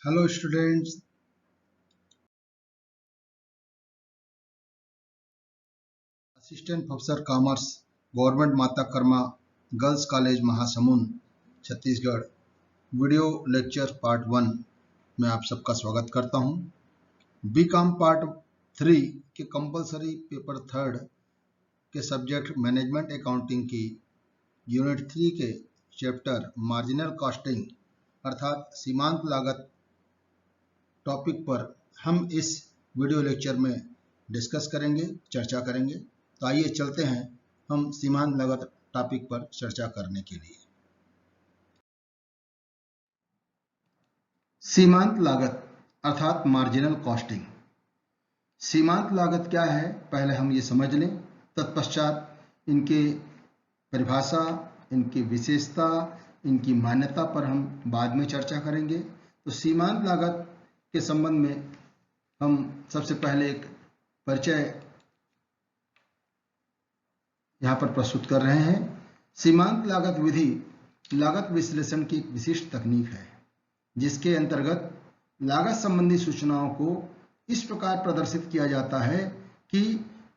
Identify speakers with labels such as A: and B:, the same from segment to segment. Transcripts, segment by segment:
A: Hello students, Assistant Professor Commerce, Government माता Karma girls college Mahasamund Chhattisgarh video lecture part 1 में आप सबका स्वागत करता हूं। बीकॉम पार्ट 3 के कंपलसरी पेपर थर्ड के सब्जेक्ट मैनेजमेंट अकाउंटिंग की यूनिट 3 के चैप्टर मार्जिनल कॉस्टिंग अर्थात सीमांत लागत टॉपिक पर हम इस वीडियो लेक्चर में डिस्कस करेंगे, चर्चा करेंगे। तो आइए चलते हैं हम सीमांत लागत टॉपिक पर चर्चा करने के लिए। सीमांत लागत अर्थात मार्जिनल कॉस्टिंग। सीमांत लागत क्या है पहले हम ये समझ लें, तत्पश्चात इनके परिभाषा, इनकी विशेषता, इनकी मान्यता पर हम बाद में चर्चा करेंगे। तो सीमांत लागत के संबंध में हम सबसे पहले एक परिचय यहाँ पर प्रस्तुत कर रहे हैं। सीमांत लागत विधि लागत विश्लेषण की एक विशिष्ट तकनीक है जिसके अंतर्गत लागत संबंधी सूचनाओं को इस प्रकार प्रदर्शित किया जाता है कि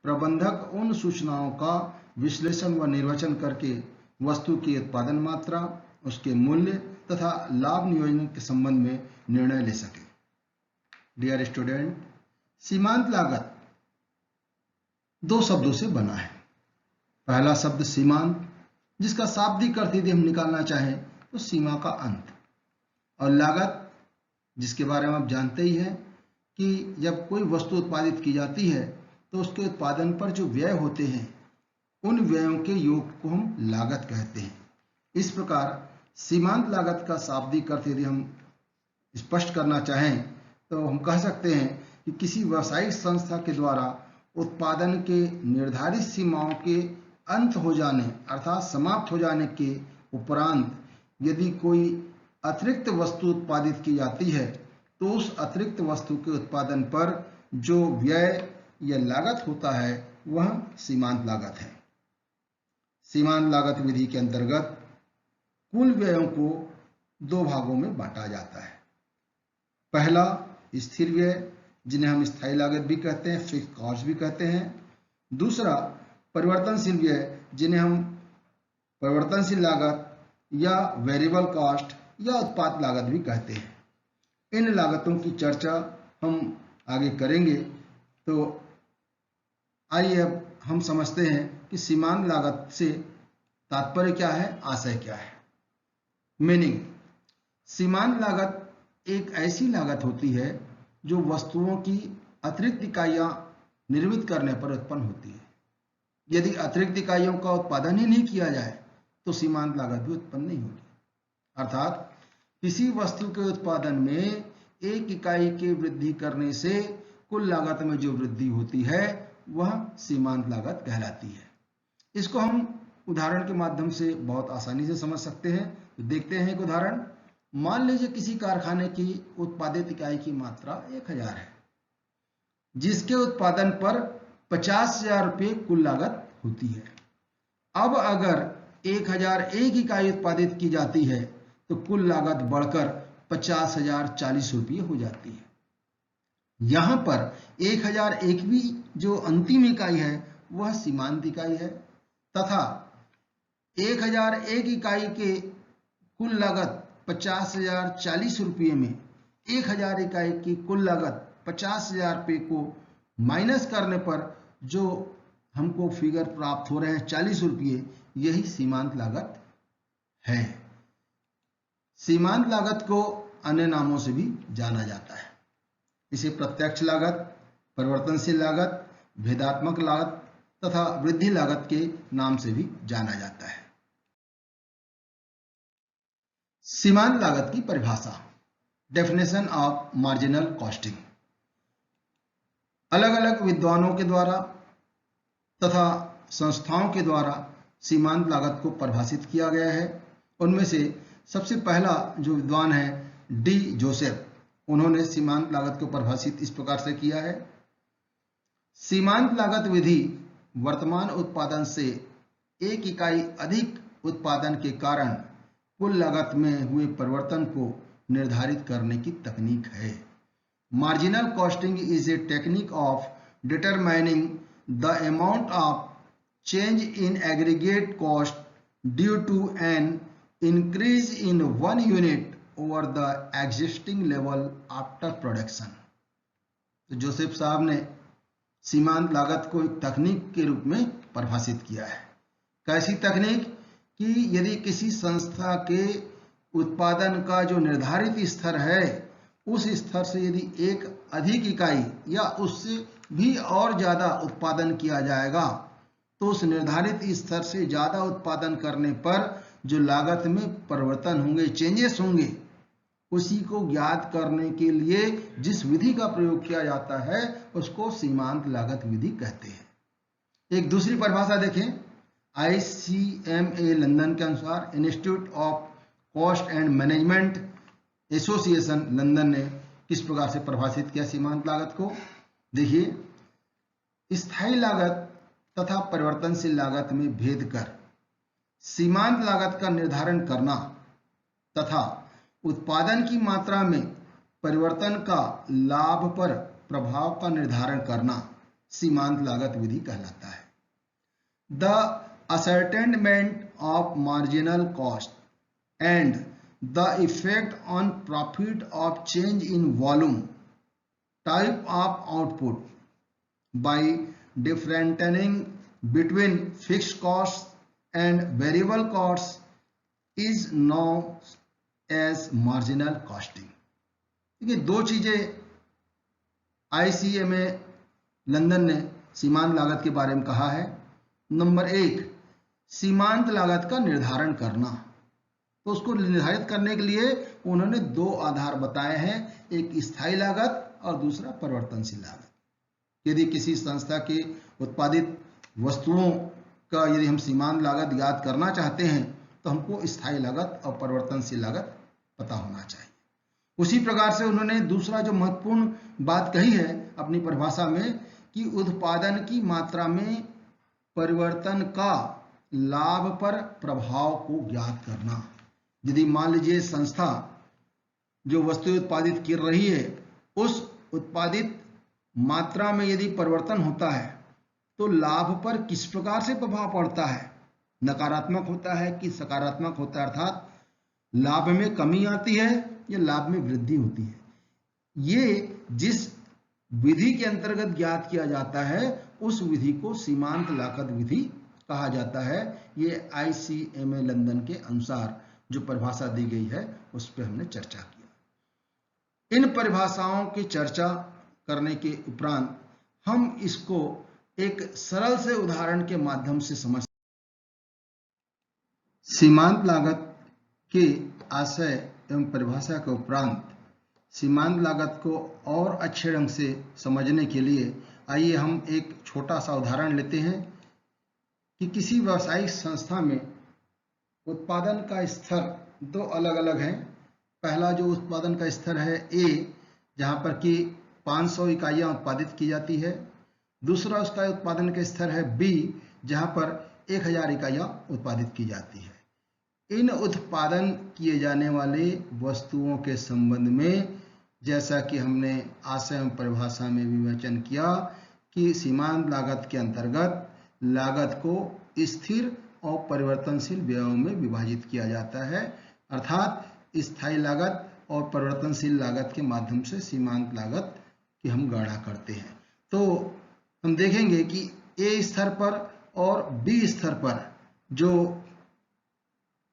A: प्रबंधक उन सूचनाओं का विश्लेषण व निर्वचन करके वस्तु की उत्पादन मात्रा, उसके मूल्य तथा लाभ नियोजन के संबंध में निर्णय ले सके। डियर स्टूडेंट, सीमांत लागत दो शब्दों से बना है। पहला शब्द सीमांत, जिसका शाब्दिक अर्थ यदि हम निकालना चाहें तो सीमा का अंत, और लागत जिसके बारे में आप जानते ही हैं कि जब कोई वस्तु उत्पादित की जाती है तो उसके उत्पादन पर जो व्यय होते हैं उन व्ययों के योग को हम लागत कहते हैं। इस प्रकार सीमांत लागत का शाब्दिक अर्थ यदि हम स्पष्ट करना चाहें तो हम कह सकते हैं कि किसी व्यावसायिक संस्था के द्वारा उत्पादन के निर्धारित सीमाओं के अंत हो जाने अर्थात समाप्त हो जाने के उपरांत यदि कोई अतिरिक्त वस्तु उत्पादित की जाती है तो उस अतिरिक्त वस्तु के उत्पादन पर जो व्यय या लागत होता है वह सीमांत लागत है। सीमांत लागत विधि के अंतर्गत कुल व्ययों को दो भागों में बांटा जाता है। पहला स्थिर व्यय, जिन्हें हम स्थायी लागत भी कहते हैं, फिक्स्ड कॉस्ट भी कहते हैं। दूसरा परिवर्तनशील व्यय, जिन्हें हम परिवर्तनशील लागत या वेरिएबल कॉस्ट या उत्पाद लागत भी कहते हैं। इन लागतों की चर्चा हम आगे करेंगे। तो आइए अब हम समझते हैं कि सीमांत लागत से तात्पर्य क्या है, आशय क्या है। मीनिंग, सीमांत लागत एक ऐसी लागत होती है जो वस्तुओं की अतिरिक्त इकाइयां निर्मित करने पर उत्पन्न होती है। यदि अतिरिक्त इकाइयों का उत्पादन ही नहीं किया जाए तो सीमांत लागत भी उत्पन्न नहीं होगी। अर्थात किसी वस्तु के उत्पादन में एक इकाई के वृद्धि करने से कुल लागत में जो वृद्धि होती है वह सीमांत लागत कहलाती है। इसको हम उदाहरण के माध्यम से बहुत आसानी से समझ सकते हैं। तो देखते हैं एक उदाहरण। मान लीजिए किसी कारखाने की उत्पादित इकाई की मात्रा 1000 है, जिसके उत्पादन पर 50,000 रुपये कुल लागत होती है। अब अगर 1001 इकाई उत्पादित की जाती है तो कुल लागत बढ़कर 50,040 रुपये हो जाती है। यहां पर 1001वीं जो अंतिम इकाई है वह सीमांत इकाई है तथा 1001 इकाई के कुल लागत 50,040 रुपये में 1000 इकाई की कुल लागत 50,000 रुपये को माइनस करने पर जो हमको फिगर प्राप्त हो रहे हैं 40 रुपये, यही सीमांत लागत है। सीमांत लागत को अन्य नामों से भी जाना जाता है। इसे प्रत्यक्ष लागत, परिवर्तनशील लागत, भेदात्मक लागत तथा वृद्धि लागत के नाम से भी जाना जाता है। सीमांत लागत की परिभाषा, डेफिनेशन ऑफ मार्जिनल कॉस्टिंग। अलग अलग विद्वानों के द्वारा तथा संस्थाओं के द्वारा सीमांत लागत को परिभाषित किया गया है। उनमें से सबसे पहला जो विद्वान है डी जोसेफ, उन्होंने सीमांत लागत को परिभाषित इस प्रकार से किया है। सीमांत लागत विधि वर्तमान उत्पादन से एक इकाई अधिक उत्पादन के कारण कुल लागत में हुए परिवर्तन को निर्धारित करने की तकनीक है। Marginal costing is a technique of determining the amount of change in aggregate cost due to an increase in one unit over the existing level after production। तो जोसेफ साहब ने सीमांत लागत को एक तकनीक के रूप में परिभाषित किया है। कैसी तकनीक कि यदि किसी संस्था के उत्पादन का जो निर्धारित स्तर है उस स्तर से यदि एक अधिक इकाई या उससे भी और ज़्यादा उत्पादन किया जाएगा तो उस निर्धारित स्तर से ज़्यादा उत्पादन करने पर जो लागत में परिवर्तन होंगे, चेंजेस होंगे, उसी को ज्ञात करने के लिए जिस विधि का प्रयोग किया जाता है उसको सीमांत लागत विधि कहते हैं। एक दूसरी परिभाषा देखें, ICMA लंदन के अनुसार, institute of cost and management association London ने किस प्रकार से परिभाषित किया सीमांत लागत को। देखिए, स्थायी लागत तथा परिवर्तनशील लागत में भेद कर सीमांत लागत का निर्धारण करना तथा उत्पादन की मात्रा में परिवर्तन का लाभ पर प्रभाव का निर्धारण करना सीमांत लागत विधि कहलाता है। The ascertainment of marginal cost and the effect on profit of change in volume, type of output by differentiating between fixed costs and variable costs is known as marginal costing। देखिए, दो चीजें ICMA लंदन ने सीमांत लागत के बारे में कहा है। नंबर एक, सीमांत लागत का निर्धारण करना। तो उसको निर्धारित करने के लिए उन्होंने दो आधार बताए हैं, एक स्थायी लागत और दूसरा परिवर्तनशील लागत। यदि किसी संस्था के उत्पादित वस्तुओं का यदि हम सीमांत लागत ज्ञात करना चाहते हैं तो हमको स्थायी लागत और परिवर्तनशील लागत पता होना चाहिए। उसी प्रकार से उन्होंने दूसरा जो महत्वपूर्ण बात कही है अपनी परिभाषा में कि उत्पादन की मात्रा में परिवर्तन का लाभ पर प्रभाव को ज्ञात करना। यदि मान लीजिए संस्था जो वस्तु उत्पादित कर रही है उस उत्पादित मात्रा में यदि परिवर्तन होता है तो लाभ पर किस प्रकार से प्रभाव पड़ता है, नकारात्मक होता है कि सकारात्मक होता है, अर्थात लाभ में कमी आती है या लाभ में वृद्धि होती है। ये जिस विधि के अंतर्गत ज्ञात किया जाता है उस विधि को सीमांत लागत विधि कहा जाता है। ये ICMA लंदन के अनुसार जो परिभाषा दी गई है उस पर हमने चर्चा किया। इन परिभाषाओं की चर्चा करने के उपरांत हम इसको एक सरल से उदाहरण के माध्यम से समझ। सीमांत लागत के आशय एवं परिभाषा के उपरांत सीमांत लागत को और अच्छे ढंग से समझने के लिए आइए हम एक छोटा सा उदाहरण लेते हैं कि किसी व्यावसायिक संस्था में उत्पादन का स्तर दो अलग अलग हैं। पहला जो उत्पादन का स्तर है A, जहाँ पर कि 500 इकाइयाँ उत्पादित की जाती है। दूसरा उसका उत्पादन का स्तर है B, जहाँ पर 1000 इकाइयाँ उत्पादित की जाती है। इन उत्पादन किए जाने वाले वस्तुओं के संबंध में जैसा कि हमने आशय एवं परिभाषा में विवेचन किया कि सीमांत लागत के अंतर्गत लागत को स्थिर और परिवर्तनशील व्ययों में विभाजित किया जाता है, अर्थात स्थायी लागत और परिवर्तनशील लागत के माध्यम से सीमांत लागत की हम गणना करते हैं। तो हम देखेंगे कि A स्तर पर और B स्तर पर जो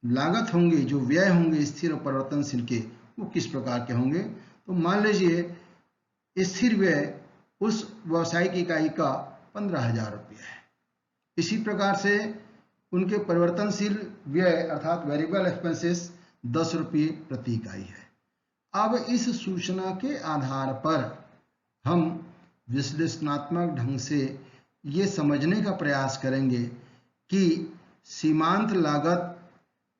A: लागत होंगे, जो व्यय होंगे स्थिर और परिवर्तनशील के, वो किस प्रकार के होंगे। तो मान लीजिए स्थिर व्यय उस व्यावसायिक इकाई का 15,000 रुपये है। इसी प्रकार से उनके परिवर्तनशील व्यय अर्थात वेरिएबल एक्सपेंसेस 10 रुपये प्रति इकाई है। अब इस सूचना के आधार पर हम विश्लेषणात्मक ढंग से ये समझने का प्रयास करेंगे कि सीमांत लागत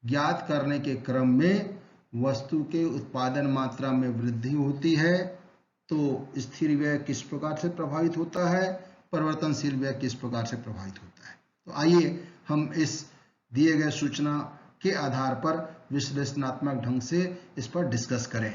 A: ज्ञात करने के क्रम में वस्तु के उत्पादन मात्रा में वृद्धि होती है तो स्थिर व्यय किस प्रकार से प्रभावित होता है, परिवर्तनशील व्यय किस प्रकार से प्रभावित होता है। तो आइए हम इस दिए गए सूचना के आधार पर विश्लेषणात्मक ढंग से इस पर डिस्कस करें।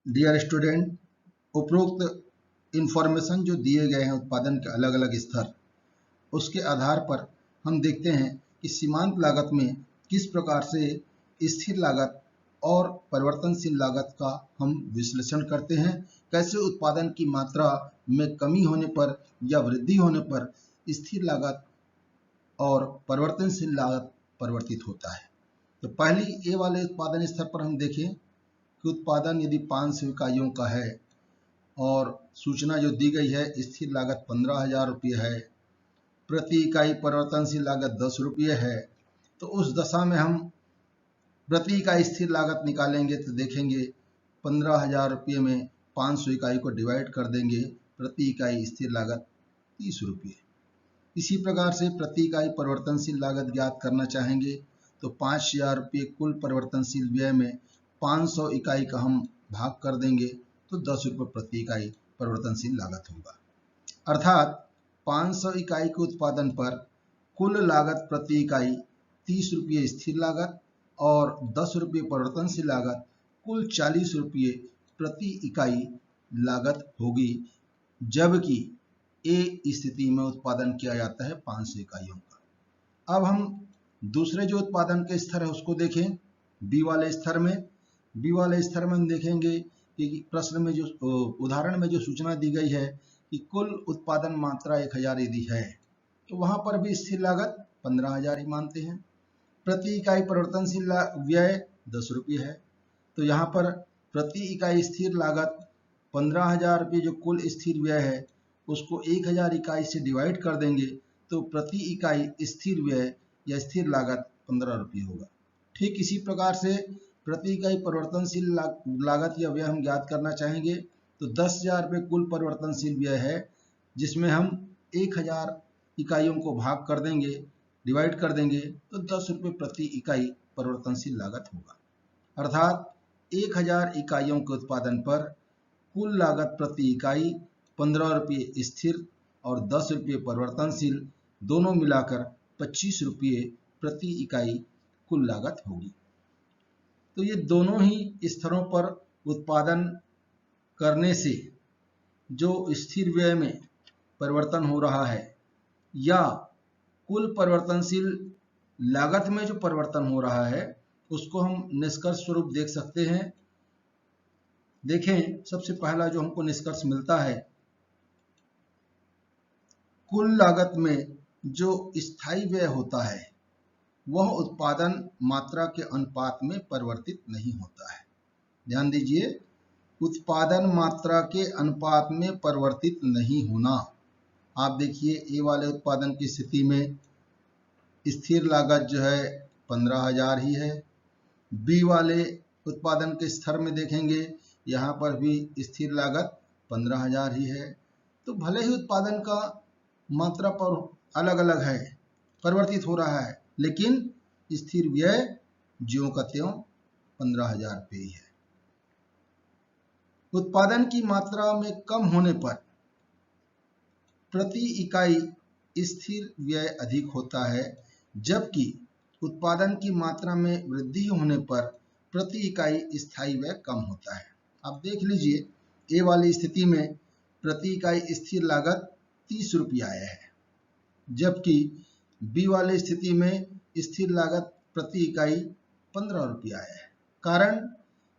A: डियर स्टूडेंट, उपरोक्त इंफॉर्मेशन जो दिए गए हैं उत्पादन के अलग अलग स्तर, उसके आधार पर हम देखते हैं कि सीमांत लागत में किस प्रकार से स्थिर लागत और परिवर्तनशील लागत का हम विश्लेषण करते हैं, कैसे उत्पादन की मात्रा में कमी होने पर या वृद्धि होने पर स्थिर लागत और परिवर्तनशील लागत परिवर्तित होता है। तो पहली ए वाले उत्पादन स्तर पर हम देखें कि उत्पादन यदि 500 इकाइयों का है और सूचना जो दी गई है स्थिर लागत 15,000 रुपये है, प्रति इकाई परिवर्तनशील लागत 10 रुपये है, तो उस दशा में हम प्रति इकाई स्थिर लागत निकालेंगे तो देखेंगे 15,000 रुपये में 500 इकाई को डिवाइड कर देंगे, प्रति इकाई स्थिर लागत 30 रुपये। इसी प्रकार से प्रति इकाई परिवर्तनशील लागत ज्ञात करना चाहेंगे तो 5,000 रुपये कुल परिवर्तनशील व्यय में 500 इकाई का हम भाग कर देंगे तो 10 रुपये प्रति इकाई परिवर्तनशील लागत होगा। अर्थात 500 इकाई के उत्पादन पर कुल लागत प्रति इकाई 30 रुपये स्थिर लागत और 10 रुपये परिवर्तनशील लागत, कुल 40 रुपये प्रति इकाई लागत होगी, जबकि ए स्थिति में उत्पादन किया जाता है 500 इकाइयों का। अब हम दूसरे जो उत्पादन के स्तर है उसको देखें। बी वाले स्तर में हम देखेंगे कि प्रश्न में जो उदाहरण में जो सूचना दी गई है कि कुल उत्पादन मात्रा 1000 यदि है तो वहां पर भी स्थिर लागत 15,000 ही मानते हैं, प्रति इकाई परिवर्तनशील व्यय 10 रुपये है, तो यहाँ पर प्रति इकाई स्थिर लागत 15,000 रुपये जो कुल स्थिर व्यय है उसको 1000 इकाई से डिवाइड कर देंगे तो प्रति इकाई स्थिर व्यय या स्थिर लागत 15 रुपये होगा। ठीक इसी प्रकार से प्रति इकाई परिवर्तनशील लागत या व्यय हम ज्ञात करना चाहेंगे तो 10,000 रुपये कुल परिवर्तनशील व्यय है, जिसमें हम 1000 इकाइयों को भाग कर देंगे, डिवाइड कर देंगे तो 10 रुपये प्रति इकाई परिवर्तनशील लागत होगा। अर्थात 1000 इकाइयों के उत्पादन पर कुल लागत प्रति इकाई 15 रुपये स्थिर और 10 रुपये परिवर्तनशील, दोनों मिलाकर 25 रुपये प्रति इकाई कुल लागत होगी। तो ये दोनों ही स्तरों पर उत्पादन करने से जो स्थिर व्यय में परिवर्तन हो रहा है या कुल परिवर्तनशील लागत में जो परिवर्तन हो रहा है उसको हम निष्कर्ष स्वरूप देख सकते हैं। देखें, सबसे पहला जो हमको निष्कर्ष मिलता है, कुल लागत में जो स्थायी व्यय होता है वह उत्पादन मात्रा के अनुपात में परिवर्तित नहीं होता है। ध्यान दीजिए, उत्पादन मात्रा के अनुपात में परिवर्तित नहीं होना। आप देखिए ए वाले उत्पादन की स्थिति में स्थिर लागत जो है 15,000 ही है। बी वाले उत्पादन के स्तर में देखेंगे यहाँ पर भी स्थिर लागत 15,000 ही है। तो भले ही उत्पादन का मात्रा पर अलग अलग है, परिवर्तित हो रहा है, लेकिन स्थिर व्यय ज्यों का त्यों 15,000 रुपये ही है। उत्पादन की मात्रा में कम होने पर प्रति इकाई स्थिर व्यय अधिक होता है, जबकि उत्पादन की मात्रा में वृद्धि होने पर प्रति इकाई स्थायी व्यय कम होता है। आप देख लीजिए ए वाली स्थिति में प्रति इकाई स्थिर लागत 30 रुपये आया है, जबकि बी वाली स्थिति में स्थिर लागत प्रति इकाई 15 रुपये आया है। कारण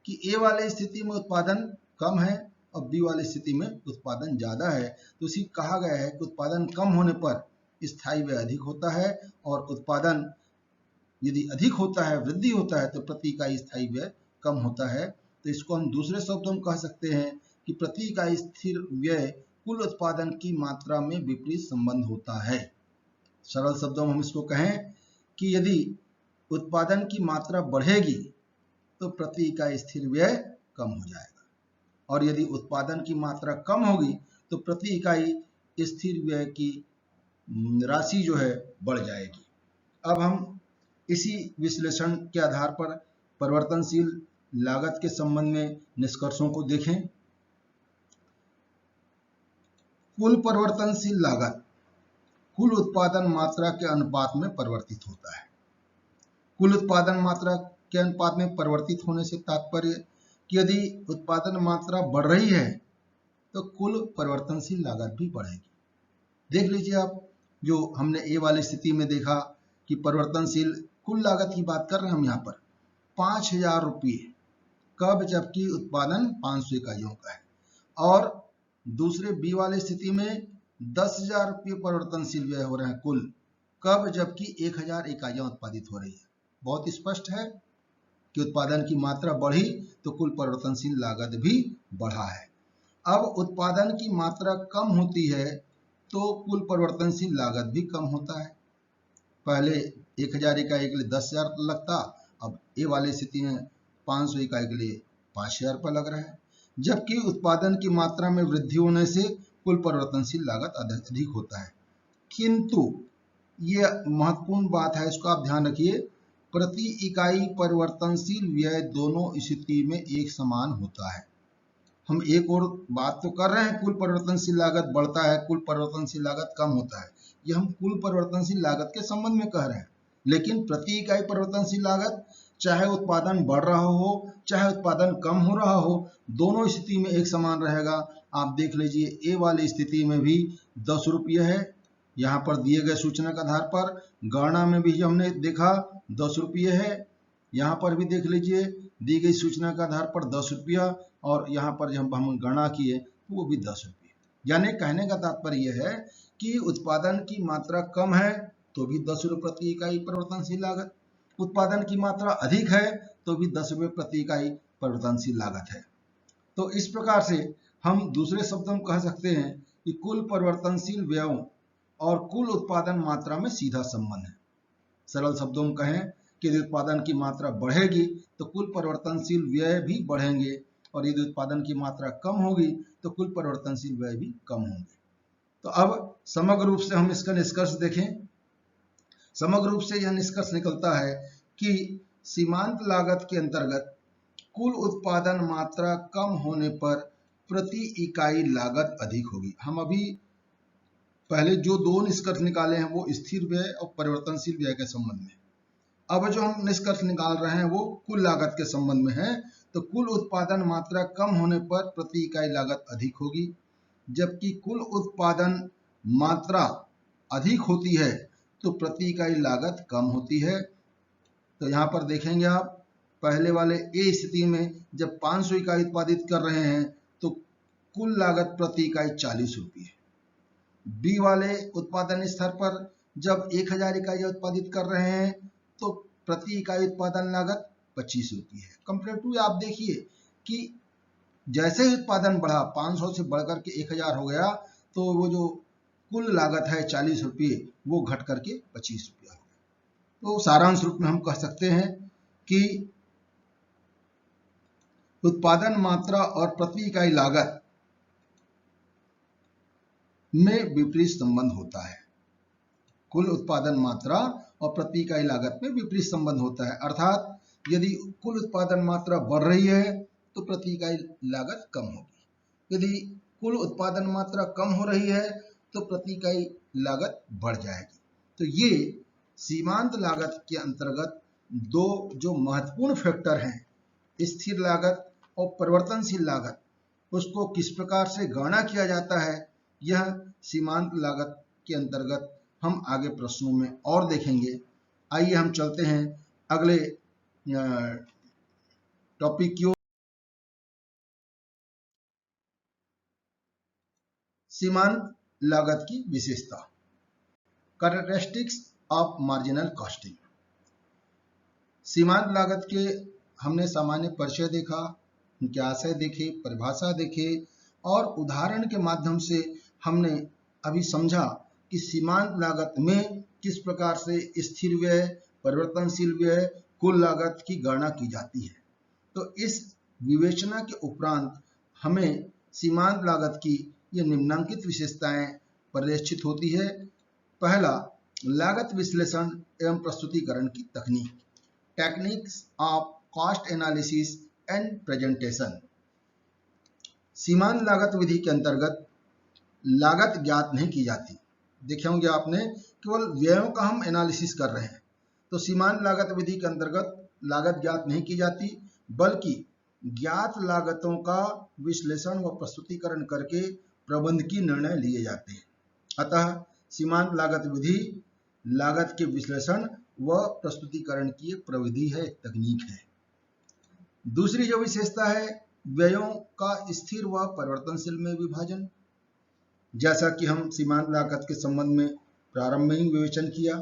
A: कि ए वाली स्थिति में उत्पादन कम है और बी वाली स्थिति में उत्पादन ज़्यादा है, तो इसी कहा गया है कि उत्पादन कम होने पर स्थायी व्यय अधिक होता है और उत्पादन यदि अधिक होता है, वृद्धि होता है, तो प्रति इकाई स्थायी व्यय कम होता है। तो इसको हम दूसरे शब्दों में कह सकते हैं कि प्रति इकाई स्थिर व्यय कुल उत्पादन की मात्रा में विपरीत संबंध होता है। सरल शब्दों में हम इसको कहें कि यदि उत्पादन की मात्रा बढ़ेगी तो प्रति इकाई स्थिर व्यय कम हो जाएगा, और यदि उत्पादन की मात्रा कम होगी तो प्रति इकाई स्थिर व्यय की राशि जो है बढ़ जाएगी। अब हम इसी विश्लेषण के आधार पर परिवर्तनशील लागत के संबंध में निष्कर्षों को देखें। कुल परिवर्तनशील लागत कुल उत्पादन मात्रा के अनुपात में परिवर्तित होता है। कुल उत्पादन मात्रा के अनुपात में परिवर्तित होने से तात्पर्य कि यदि उत्पादन मात्रा बढ़ रही है तो कुल परिवर्तनशील लागत भी बढ़ेगी। देख लीजिए आप, जो हमने ए वाली स्थिति में देखा कि परिवर्तनशील कुल लागत की बात कर रहे हैं हम यहाँ पर 5,000 रुपये, कब, जबकि उत्पादन 500 इकाइयों का है, और दूसरे बी वाली स्थिति में 10,000 रुपये परिवर्तनशील व्यय हो रहे हैं कुल, कब, जबकि 1,000 इकाइयाँ उत्पादित हो रही है। बहुत स्पष्ट है कि उत्पादन की मात्रा बढ़ी तो कुल परिवर्तनशील लागत भी बढ़ा है। अब उत्पादन की मात्रा कम होती है तो कुल परिवर्तनशील लागत भी कम होता है। पहले 1,000 इकाई के लिए 10,000 लगता, अब ए वाली स्थिति में 500 इकाई के लिए 5,000 रुपये लग रहा है, जबकि उत्पादन की मात्रा में वृद्धि होने से कुल परिवर्तनशील लागत अधिक होता है। किंतु ये महत्वपूर्ण बात है, इसको आप ध्यान रखिए, प्रति इकाई परिवर्तनशील व्यय दोनों स्थिति में एक समान होता है। हम एक और बात तो कर रहे हैं, कुल परिवर्तनशील लागत बढ़ता है, कुल परिवर्तनशील लागत कम होता है, ये हम कुल परिवर्तनशील लागत के संबंध में कह रहे हैं, लेकिन प्रति इकाई परिवर्तनशील लागत चाहे उत्पादन बढ़ रहा हो चाहे उत्पादन कम हो रहा हो, दोनों स्थिति में एक समान रहेगा। आप देख लीजिए ए वाली स्थिति में भी 10 रुपये है, यहाँ पर दिए गए सूचना के आधार पर गणना में भी हमने देखा 10 रुपये है, यहाँ पर भी देख लीजिए दी गई सूचना के आधार पर 10 रुपया, और यहाँ पर जब हम गणना किए तो वो भी 10 रुपये। यानी कहने का तात्पर्य यह है कि उत्पादन की मात्रा कम है तो भी 10 रुपये प्रति इकाई परिवर्तनशील लागत, उत्पादन की मात्रा अधिक है तो भी 10 रुपये प्रति इकाई परिवर्तनशील लागत है। तो इस प्रकार से हम दूसरे शब्दों में कह सकते हैं कि कुल परिवर्तनशील व्ययों और कुल उत्पादन मात्रा में सीधा संबंध है। सरल शब्दों में कहें कि यदि उत्पादन की मात्रा बढ़ेगी तो कुल परिवर्तनशील व्यय भी बढ़ेंगे, और यदि उत्पादन की मात्रा कम होगी तो कुल परिवर्तनशील व्यय भी कम होंगे। तो अब समग्र रूप से हम इसका निष्कर्ष देखें। समग्र रूप से यह निष्कर्ष निकलता है कि सीमांत लागत के अंतर्गत कुल उत्पादन मात्रा कम होने पर प्रति इकाई लागत अधिक होगी। हम अभी पहले जो दो निष्कर्ष निकाले हैं वो स्थिर व्यय और परिवर्तनशील व्यय के संबंध में, अब जो हम निष्कर्ष निकाल रहे हैं वो कुल लागत के संबंध में है। तो कुल उत्पादन मात्रा कम होने पर प्रति इकाई लागत अधिक होगी, जबकि कुल उत्पादन मात्रा अधिक होती है तो प्रति इकाई लागत कम होती है। तो यहाँ पर देखेंगे आप, पहले वाले ए स्थिति में जब 500 इकाई उत्पादित कर रहे हैं तो कुल लागत प्रति इकाई 40 रुपये, बी वाले उत्पादन स्तर पर जब 1,000 इकाई उत्पादित कर रहे हैं तो प्रति इकाई उत्पादन लागत 25 रुपये है। कंपेरेटिव आप देखिए कि जैसे ही उत्पादन बढ़ा, 500 से बढ़कर के 1000 हो गया, तो वो जो कुल लागत है 40 रुपये, वो घट करके 25 रुपया हो गया। तो सारांश रूप में हम कह सकते हैं कि उत्पादन मात्रा और प्रति इकाई लागत में विपरीत संबंध होता है। कुल उत्पादन मात्रा और प्रति इकाई लागत में विपरीत संबंध होता है, अर्थात यदि कुल उत्पादन मात्रा बढ़ रही है तो प्रति इकाई लागत कम होगी, यदि कुल उत्पादन मात्रा कम हो रही है तो प्रति इकाई लागत बढ़ जाएगी। तो ये सीमांत लागत के अंतर्गत दो जो महत्वपूर्ण फैक्टर हैं, स्थिर लागत और परिवर्तनशील लागत, उसको किस प्रकार से गणना किया जाता है, यह सीमांत लागत के अंतर्गत हम आगे प्रश्नों में और देखेंगे। आइए हम चलते हैं अगले टॉपिक की ओर। सीमांत लागत की विशेषता, कैरेक्टरिस्टिक्स ऑफ मार्जिनल कॉस्टिंग। सीमांत लागत के हमने सामान्य परिचय देखा, उनके आशय देखे, परिभाषा देखे और उदाहरण के माध्यम से हमने अभी समझा कि सीमांत लागत में किस प्रकार से स्थिर व्यय, परिवर्तनशील व्यय, कुल लागत की गणना की जाती है। तो इस विवेचना के उपरांत हमें सीमांत लागत की ये निम्नलिखित विशेषताएं परिलक्षित होती है। पहला, लागत विश्लेषण एवं प्रस्तुतिकरण की तकनीक, techniques of cost analysis and presentation. सीमांत लागत विधि के अंतर्गत लागत ज्ञात नहीं की जाती। देखे होंगे आपने, केवल व्ययों का हम एनालिसिस कर रहे हैं। तो सीमांत लागत विधि के अंतर्गत लागत ज्ञात नहीं की जाती, बल्कि ज्ञात लागतों का विश्लेषण व प्रस्तुतिकरण करके प्रबंधकीय निर्णय लिए जाते हैं। अतः सीमांत लागत विधि लागत के विश्लेषण व प्रस्तुतिकरण की एक प्रविधि है, एक तकनीक है। दूसरी जो विशेषता है, व्ययों का स्थिर व परिवर्तनशील में विभाजन। जैसा कि हम सीमांत लागत के संबंध में प्रारंभ में ही विवेचन किया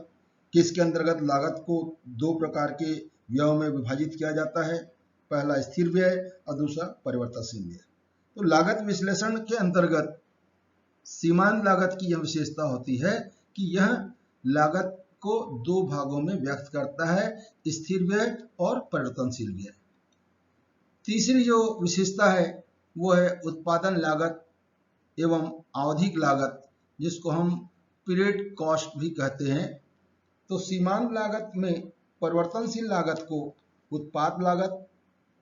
A: कि इसके अंतर्गत लागत को दो प्रकार के व्ययों में विभाजित किया जाता है, पहला स्थिर व्यय और दूसरा परिवर्तनशील व्यय। तो लागत विश्लेषण के अंतर्गत सीमांत लागत की यह विशेषता होती है कि यह लागत को दो भागों में व्यक्त करता है, स्थिर व्यय और परिवर्तनशील व्यय। तीसरी जो विशेषता है वो है उत्पादन लागत एवं आवधिक लागत, जिसको हम पीरियड कॉस्ट भी कहते हैं। तो सीमांत लागत में परिवर्तनशील लागत को उत्पाद लागत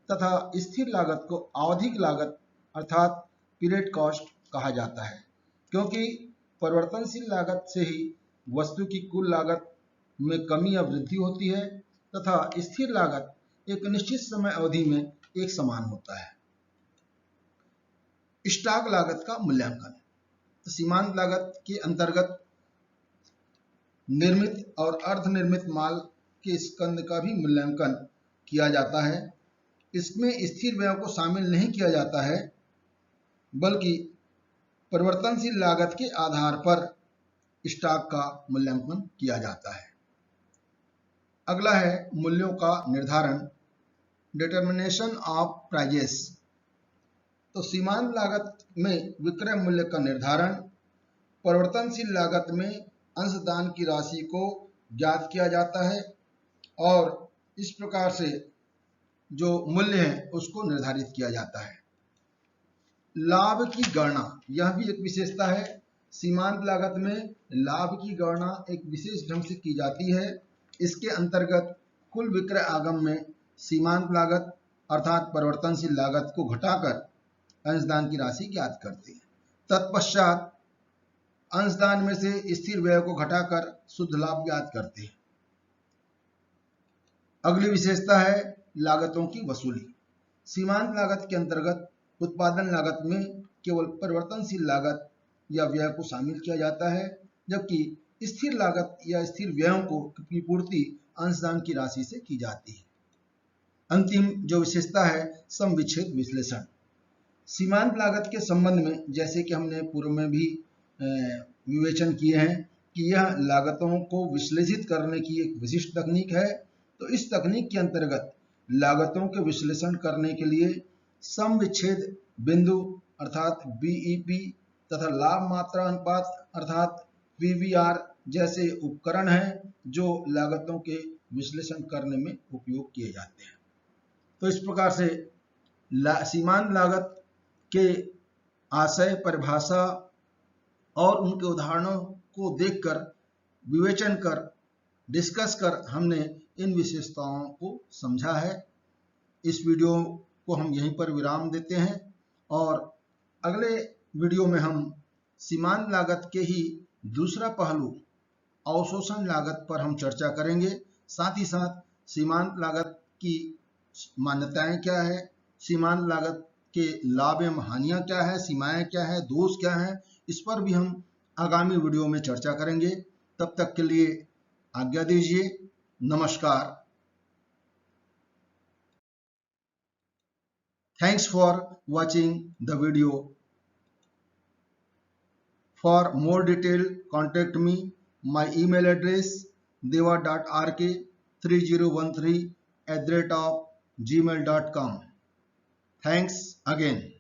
A: तथा स्थिर लागत को आवधिक लागत अर्थात पीरियड कॉस्ट कहा जाता है, क्योंकि परिवर्तनशील लागत से ही वस्तु की कुल लागत में कमी या वृद्धि होती है तथा स्थिर लागत एक निश्चित समय अवधि में एक समान होता है। स्टॉक लागत का मूल्यांकन, तो सीमांत लागत के अंतर्गत निर्मित और अर्धनिर्मित माल के स्कंद का भी मूल्यांकन किया जाता है। इसमें स्थिर व्ययों को शामिल नहीं किया जाता है, बल्कि परिवर्तनशील लागत के आधार पर स्टॉक का मूल्यांकन किया जाता है। अगला है मूल्यों का निर्धारण, डिटर्मिनेशन ऑफ प्राइजेस। तो सीमांत लागत में विक्रय मूल्य का निर्धारण, परिवर्तनशील लागत में अंशदान की राशि को ज्ञात किया जाता है और इस प्रकार से जो मूल्य है उसको निर्धारित किया जाता है। लाभ की गणना, यह भी एक विशेषता है। सीमांत लागत में लाभ की गणना एक विशेष ढंग से की जाती है। इसके अंतर्गत कुल विक्रय आगम में सीमांत लागत अर्थात परिवर्तनशील लागत को घटाकर अंशदान की राशि ज्ञात करते हैं। तत्पश्चात अंशदान में से स्थिर व्यय को घटाकर शुद्ध लाभ ज्ञात करते हैं। अगली विशेषता है लागतों की वसूली। सीमांत लागत के अंतर्गत उत्पादन लागत में केवल परिवर्तनशील लागत या व्यय को शामिल किया जाता है, जबकि स्थिर लागत या स्थिर व्ययों की पूर्ति अंशदान की राशि से की जाती है। अंतिम जो विशेषता है सम विच्छेद विश्लेषण। सीमांत लागत के संबंध में जैसे कि हमने पूर्व में भी विवेचन किए हैं कि यह लागतों को विश्लेषित करने की एक विशिष्ट तकनीक है। तो इस तकनीक के अंतर्गत लागतों के विश्लेषण करने के लिए सम विच्छेद बिंदु अर्थात बीईपी तथा लाभ मात्रा अनुपात अर्थात पीवीआर जैसे उपकरण हैं जो लागतों के विश्लेषण करने में उपयोग किए जाते हैं। तो इस प्रकार से सीमांत लागत के आशय, परिभाषा और उनके उदाहरणों को देखकर, विवेचन कर, डिस्कस कर हमने इन विशेषताओं को समझा है। इस वीडियो को हम यहीं पर विराम देते हैं और अगले वीडियो में हम सीमांत लागत के ही दूसरा पहलू अवशोषण लागत पर हम चर्चा करेंगे। साथ ही साथ सीमांत लागत की मान्यताएं क्या है, सीमांत लागत के लाभ एवं हानियां क्या है, सीमाएं क्या है, दोष क्या है, इस पर भी हम आगामी वीडियो में चर्चा करेंगे। तब तक के लिए आज्ञा दीजिए। नमस्कार। Thanks for watching the video. For more detail, contact me. My email address deva.rk3013@gmail.com. Thanks again.